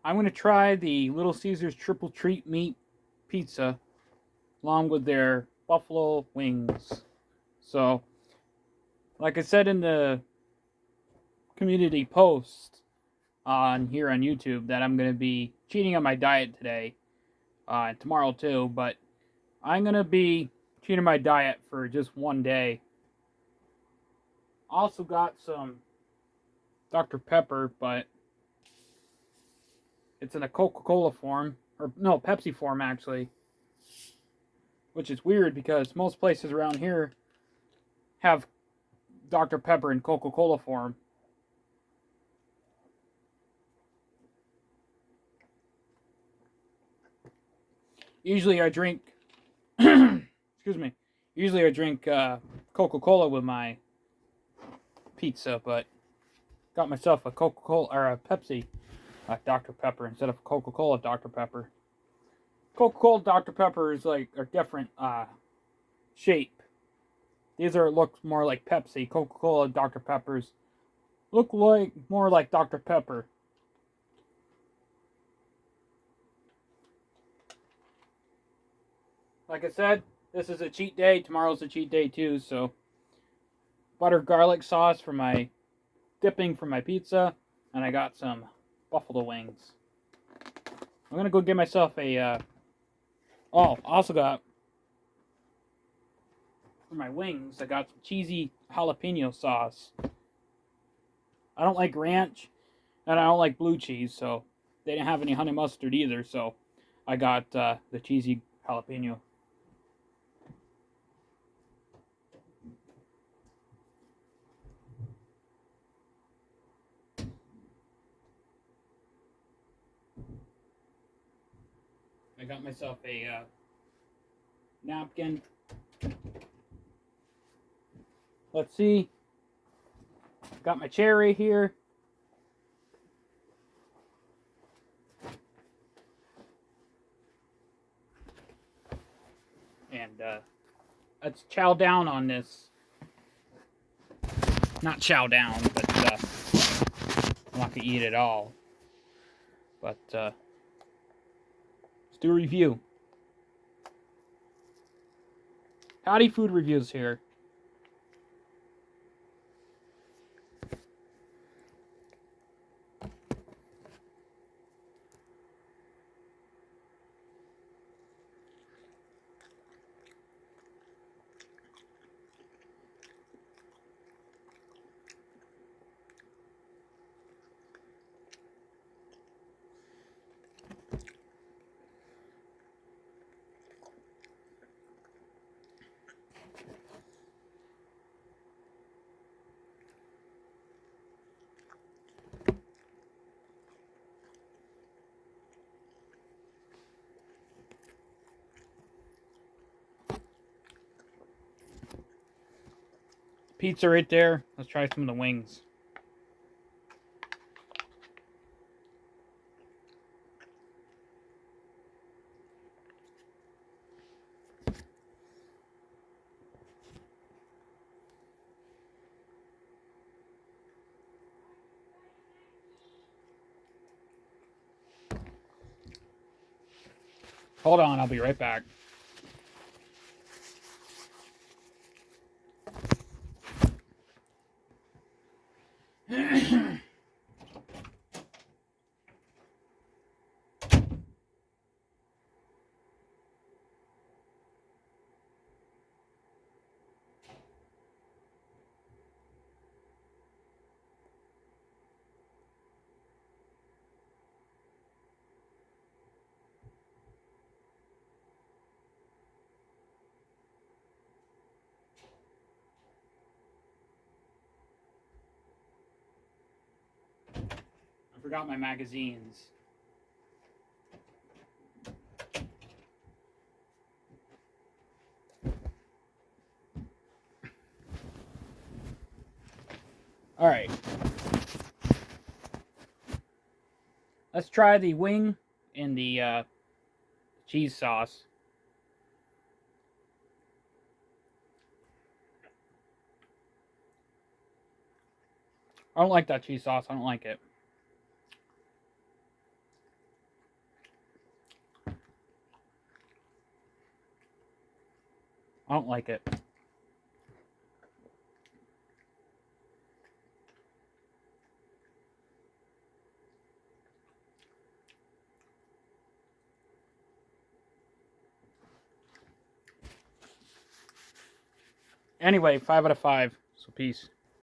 I'm going to try the Little Caesars Triple Treat Meat Pizza along with their buffalo wings. So, like I said in the community post on here on YouTube, that I'm going to be cheating on my diet today and tomorrow too, but I'm going to be cheating my diet for just one day. Also got some Dr. Pepper, but it's in a Coca-Cola form, or no, Pepsi form actually, which is weird because most places around here have Dr. Pepper in Coca-Cola form. Usually I drink, excuse me, usually I drink Coca-Cola with my pizza, but got myself a Coca-Cola, or a Pepsi Dr. Pepper instead of Coca-Cola Dr. Pepper. Coca-Cola Dr. Pepper is like a different shape. These look more like Pepsi. Coca-Cola Dr. Peppers look like more like Dr. Pepper. Like I said, this is a cheat day. Tomorrow's a cheat day too, so butter garlic sauce for my dipping for my pizza, and I got some buffalo wings. I'm gonna go get myself a also got for my wings, I got some cheesy jalapeno sauce. I don't like ranch and I don't like blue cheese, so they didn't have any honey mustard either, so I got the cheesy jalapeno. I got myself a napkin. Let's see. Got my cherry here. And let's chow down on this. Not chow down, but I'm not going to eat it all. But let's do a review. Howdy food reviews here. Pizza right there. Let's try some of the wings. Hold on, I'll be right back. I forgot my magazines. All right. Let's try the wing in the cheese sauce. I don't like that cheese sauce. I don't like it. I don't like it. Anyway, 5 out of 5. So peace.